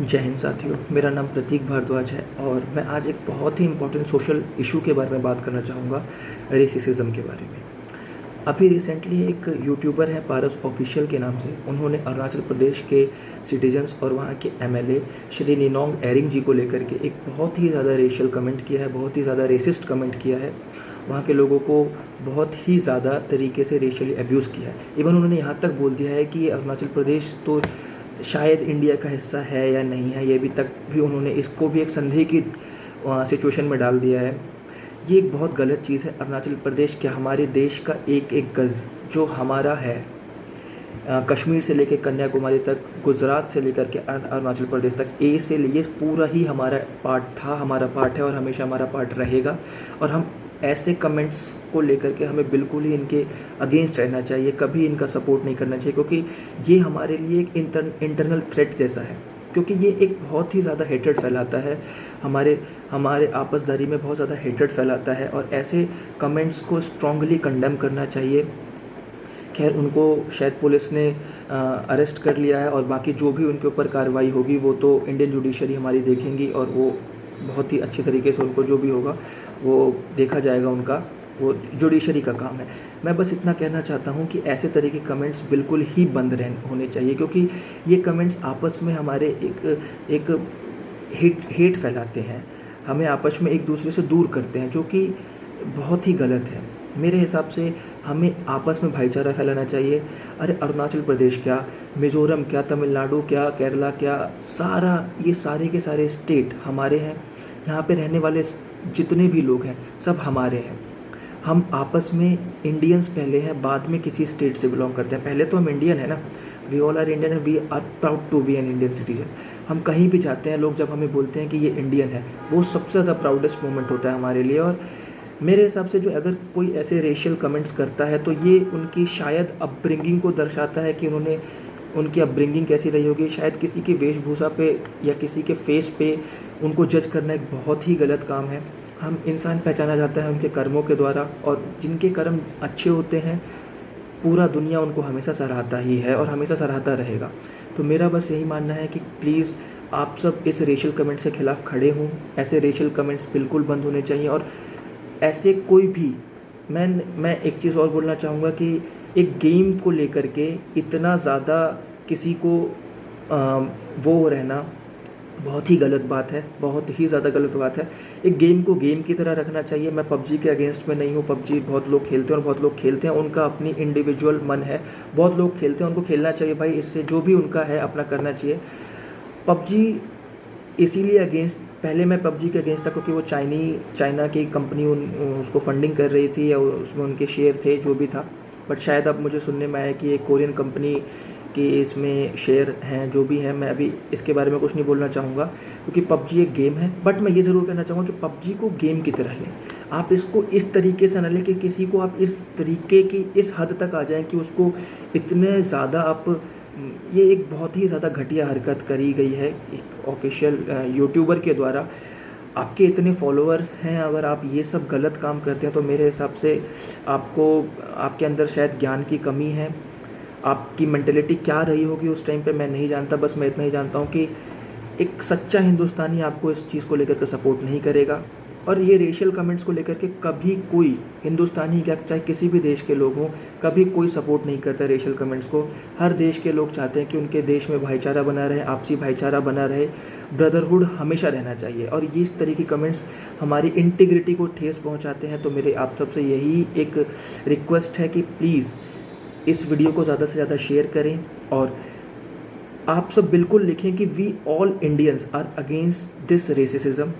जय हिंद साथियों, मेरा नाम प्रतीक भारद्वाज है और मैं आज एक बहुत ही इम्पोर्टेंट सोशल इशू के बारे में बात करना चाहूँगा, रेसिज्म के बारे में। अभी रिसेंटली एक यूट्यूबर है पारस ऑफिशियल के नाम से, उन्होंने अरुणाचल प्रदेश के सिटीजन्स और वहाँ के एमएलए श्री निनोंग एरिंग जी को लेकर के एक बहुत ही ज़्यादा रेशियल कमेंट किया है, बहुत ही ज़्यादा रेसिस्ट कमेंट किया है। वहाँ के लोगों को बहुत ही ज़्यादा तरीके से रेशियली अब्यूज़ किया है। इवन उन्होंने यहाँ तक बोल दिया है कि अरुणाचल प्रदेश तो शायद इंडिया का हिस्सा है या नहीं है, ये भी तक भी उन्होंने इसको भी एक संदेह की सिचुएशन में डाल दिया है। ये एक बहुत गलत चीज़ है। अरुणाचल प्रदेश क्या हमारे देश का एक एक गज़ जो हमारा है, कश्मीर से लेकर कन्याकुमारी तक, गुजरात से लेकर के अरुणाचल प्रदेश तक, ए से लिए पूरा ही हमारा पार्ट था, हमारा पार्ट है और हमेशा हमारा पार्ट रहेगा। और हम ऐसे कमेंट्स को लेकर के हमें बिल्कुल ही इनके अगेंस्ट रहना चाहिए, कभी इनका सपोर्ट नहीं करना चाहिए, क्योंकि ये हमारे लिए एक इंटरनल थ्रेट जैसा है। क्योंकि ये एक बहुत ही ज़्यादा हेट्रेड फैलाता है, हमारे हमारे आपसदारी में बहुत ज़्यादा हेट्रेड फैलाता है और ऐसे कमेंट्स को स्ट्रांगली कंडेम करना चाहिए। खैर, उनको शायद पुलिस ने अरेस्ट कर लिया है और बाकी जो भी उनके ऊपर कार्रवाई होगी वो तो इंडियन जुडिशरी हमारी देखेंगी और वो बहुत ही अच्छी तरीके से उनको जो भी होगा वो देखा जाएगा, उनका वो जुडिशरी का काम है। मैं बस इतना कहना चाहता हूँ कि ऐसे तरह के कमेंट्स बिल्कुल ही बंद होने चाहिए, क्योंकि ये कमेंट्स आपस में हमारे एक हेट फैलाते हैं, हमें आपस में एक दूसरे से दूर करते हैं, जो कि बहुत ही गलत है। मेरे हिसाब से हमें आपस में भाईचारा फैलाना चाहिए। अरे अरुणाचल प्रदेश क्या, मिज़ोरम क्या, तमिलनाडु क्या, केरला क्या, ये सारे के सारे स्टेट हमारे हैं। यहाँ पे रहने वाले जितने भी लोग हैं सब हमारे हैं। हम आपस में इंडियंस पहले हैं, बाद में किसी स्टेट से बिलोंग करते हैं। पहले तो हम इंडियन है ना, we all are Indian and we are proud to be an Indian citizen. हम कहीं भी जाते हैं, लोग जब हमें बोलते हैं कि ये इंडियन है, वो सबसे ज़्यादा प्राउडेस्ट मोमेंट होता है हमारे लिए। और मेरे हिसाब से जो अगर कोई ऐसे रेशियल कमेंट्स करता है तो ये उनकी शायद अपब्रिंगिंग को दर्शाता है कि उनकी अपब्रिंगिंग कैसी रही होगी। शायद किसी की वेशभूषा पे या किसी के फेस पे उनको जज करना एक बहुत ही गलत काम है। हम इंसान पहचाना जाता है उनके कर्मों के द्वारा, और जिनके कर्म अच्छे होते हैं पूरा दुनिया उनको हमेशा सराहता ही है और हमेशा सराहता रहेगा। तो मेरा बस यही मानना है कि प्लीज़ आप सब इस रेशियल कमेंट के ख़िलाफ़ खड़े हों। ऐसे रेशियल कमेंट्स बिल्कुल बंद होने चाहिए। और ऐसे कोई भी मैं एक चीज़ और बोलना चाहूँगा कि एक गेम को लेकर के इतना ज़्यादा किसी को वो रहना बहुत ही गलत बात है, बहुत ही ज़्यादा गलत बात है। एक गेम को गेम की तरह रखना चाहिए। मैं पबजी के अगेंस्ट में नहीं हूँ, पबजी बहुत लोग खेलते हैं और बहुत लोग खेलते हैं, उनका अपनी इंडिविजुअल मन है। बहुत लोग खेलते हैं, उनको खेलना चाहिए भाई, इससे जो भी उनका है अपना करना चाहिए। पबजी इसीलिए अगेंस्ट, पहले मैं पबजी के अगेंस्ट था क्योंकि वो चाइना की कंपनी उसको फंडिंग कर रही थी या उसमें उनके शेयर थे, जो भी था। बट शायद अब मुझे सुनने में आया कि एक कोरियन कंपनी के इसमें शेयर हैं, जो भी हैं। मैं अभी इसके बारे में कुछ नहीं बोलना चाहूँगा क्योंकि पबजी एक गेम है। बट मैं ये ज़रूर कहना चाहूँगा कि पबजी को गेम की तरह लें। आप इसको इस तरीके से न लें कि किसी को आप इस तरीके की इस हद तक आ जाएं कि उसको इतने ज़्यादा आप, ये एक बहुत ही ज़्यादा घटिया हरकत करी गई है एक ऑफिशियल यूट्यूबर के द्वारा। आपके इतने फॉलोअर्स हैं, अगर आप ये सब गलत काम करते हैं तो मेरे हिसाब से आपके अंदर शायद ज्ञान की कमी है। आपकी मेंटेलिटी क्या रही होगी उस टाइम पे मैं नहीं जानता। बस मैं इतना ही जानता हूँ कि एक सच्चा हिंदुस्तानी आपको इस चीज़ को लेकर के सपोर्ट नहीं करेगा। और ये रेशियल कमेंट्स को लेकर के कभी कोई हिंदुस्तानी क्या, चाहे किसी भी देश के लोग हों, कभी कोई सपोर्ट नहीं करता रेशियल कमेंट्स को। हर देश के लोग चाहते हैं कि उनके देश में भाईचारा बना रहे, आपसी भाईचारा बना रहे, ब्रदरहुड हमेशा रहना चाहिए। और ये इस तरह की कमेंट्स हमारी इंटीग्रिटी को ठेस पहुंचाते हैं। तो मेरे आप सबसे यही एक रिक्वेस्ट है कि प्लीज़ इस वीडियो को ज़्यादा से ज़्यादा शेयर करें और आप सब बिल्कुल लिखें कि we all Indians are against this racism.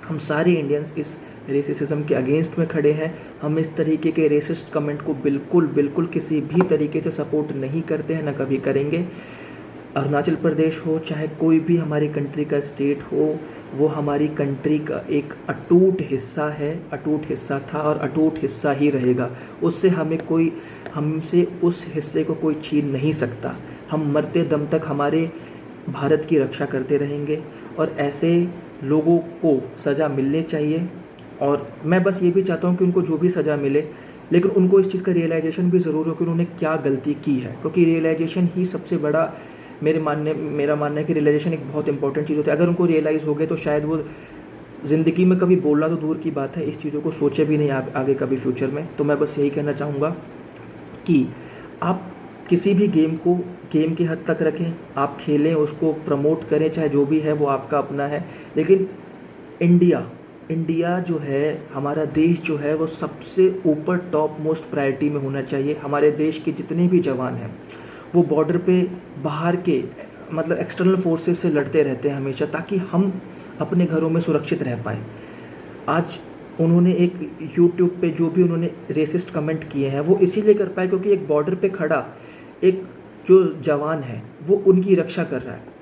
हम सारे इंडियंस इस रेसिज्म के अगेंस्ट में खड़े हैं। हम इस तरीके के रेसिस्ट कमेंट को बिल्कुल किसी भी तरीके से सपोर्ट नहीं करते हैं, ना कभी करेंगे। अरुणाचल प्रदेश हो चाहे कोई भी हमारी कंट्री का स्टेट हो, वो हमारी कंट्री का एक अटूट हिस्सा है, अटूट हिस्सा था और अटूट हिस्सा ही रहेगा। हमसे उस हिस्से को कोई छीन नहीं सकता। हम मरते दम तक हमारे भारत की रक्षा करते रहेंगे और ऐसे लोगों को सज़ा मिलनी चाहिए। और मैं बस ये भी चाहता हूँ कि उनको जो भी सज़ा मिले, लेकिन उनको इस चीज़ का रियलाइजेशन भी ज़रूर हो कि उन्होंने क्या गलती की है, क्योंकि रियलाइजेशन ही सबसे बड़ा मेरा मानना है कि रियलाइजेशन एक बहुत इंपॉर्टेंट चीज़ होती है। अगर उनको रियलाइज़ हो गए तो शायद वो ज़िंदगी में कभी बोलना तो दूर की बात है, इस चीज़ों को सोचे भी नहीं आगे कभी फ्यूचर में। तो मैं बस यही कहना चाहूँगा कि आप किसी भी गेम की हद तक रखें, आप खेलें, उसको प्रमोट करें, चाहे जो भी है वो आपका अपना है। लेकिन इंडिया इंडिया जो है, हमारा देश जो है, वो सबसे ऊपर टॉप मोस्ट प्रायोरिटी में होना चाहिए। हमारे देश के जितने भी जवान हैं वो बॉर्डर पे बाहर के मतलब एक्सटर्नल फोर्सेस से लड़ते रहते हैं हमेशा, ताकि हम अपने घरों में सुरक्षित रह पाएँ। आज उन्होंने एक यूट्यूब पे जो भी उन्होंने रेसिस्ट कमेंट किए हैं वो इसीलिए कर पाए क्योंकि एक बॉर्डर पे खड़ा एक जो जवान है वो उनकी रक्षा कर रहा है।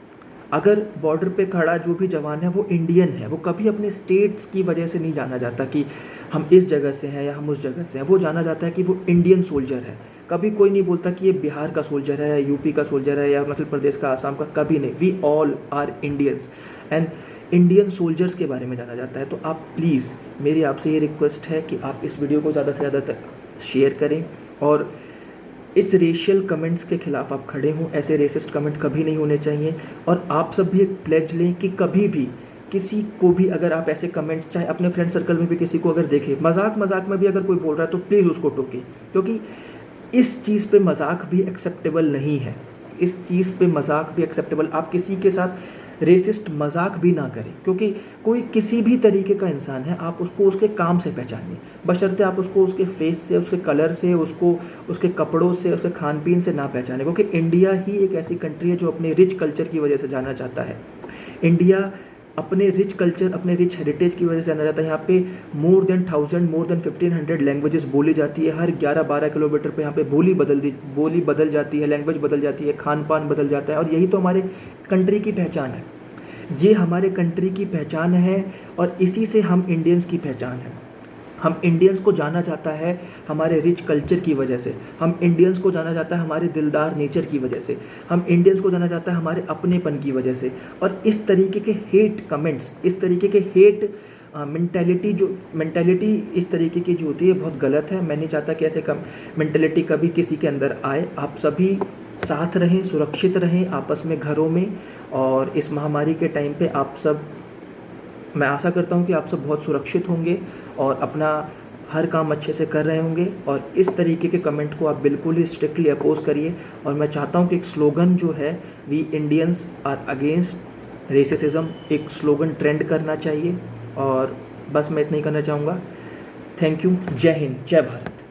अगर बॉर्डर पे खड़ा जो भी जवान है वो इंडियन है, वो कभी अपने स्टेट्स की वजह से नहीं जाना जाता कि हम इस जगह से हैं या हम उस जगह से हैं। वो जाना जाता है कि वो इंडियन सोल्जर है। कभी कोई नहीं बोलता कि ये बिहार का सोल्जर है या यूपी का सोल्जर है या अरुणाचल प्रदेश का, आसाम का, कभी नहीं। We all are Indians and Indian soldiers के बारे में जाना जाता है। तो आप प्लीज़, मेरी आपसे ये रिक्वेस्ट है कि आप इस वीडियो को ज़्यादा से ज़्यादा तक शेयर करें और इस रेशियल कमेंट्स के खिलाफ आप खड़े हों। ऐसे रेसिस्ट कमेंट कभी नहीं होने चाहिए। और आप सब भी एक प्लेज लें कि कभी भी किसी को भी अगर आप ऐसे कमेंट्स, चाहे अपने फ्रेंड सर्कल में भी किसी को अगर देखें, मजाक में भी अगर कोई बोल रहा है तो प्लीज़ उसको टोकें, क्योंकि इस चीज़ पे मजाक भी एक्सेप्टेबल नहीं है। इस चीज़ पे मजाक भी एक्सेप्टेबल, आप किसी के साथ रेसिस्ट मजाक भी ना करें, क्योंकि कोई किसी भी तरीके का इंसान है, आप उसको उसके काम से पहचानिए, बशर्ते आप उसको उसके फेस से, उसके कलर से, उसको उसके कपड़ों से, उसके खान पीन से ना पहचाने। क्योंकि इंडिया ही एक ऐसी कंट्री है जो अपने रिच कल्चर की वजह से जाना जाता है। इंडिया अपने रिच कल्चर, अपने रिच हेरिटेज की वजह से जाना जाता है। यहाँ पे मोर देन 1500 लैंग्वेजेस बोली जाती है। हर 11-12 किलोमीटर पे यहाँ पे बोली बदल जाती है, लैंग्वेज बदल जाती है, खान पान बदल जाता है। और यही तो हमारे कंट्री की पहचान है। ये हमारे कंट्री की पहचान है और इसी से हम इंडियंस की पहचान है। हम इंडियंस को जाना जाता है हमारे रिच कल्चर की वजह से। हम इंडियंस को जाना जाता है हमारे दिलदार नेचर की वजह से। हम इंडियंस को जाना जाता है हमारे अपनेपन की वजह से। और इस तरीके के हेट कमेंट्स, इस तरीके के हेट मेंटालिटी इस तरीके की जो होती है बहुत गलत है। मैं नहीं चाहता कि ऐसे मेंटालिटी कभी किसी के अंदर आए। आप सभी साथ रहें, सुरक्षित रहें आपस में, घरों में। और इस महामारी के टाइम पे आप सब, मैं आशा करता हूँ कि आप सब बहुत सुरक्षित होंगे और अपना हर काम अच्छे से कर रहे होंगे। और इस तरीके के कमेंट को आप बिल्कुल ही स्ट्रिक्टली अपोज करिए। और मैं चाहता हूँ कि एक स्लोगन जो है, we Indians are against racism, एक स्लोगन ट्रेंड करना चाहिए। और बस मैं इतना ही करना चाहूँगा। Thank you. जय हिंद, जय भारत।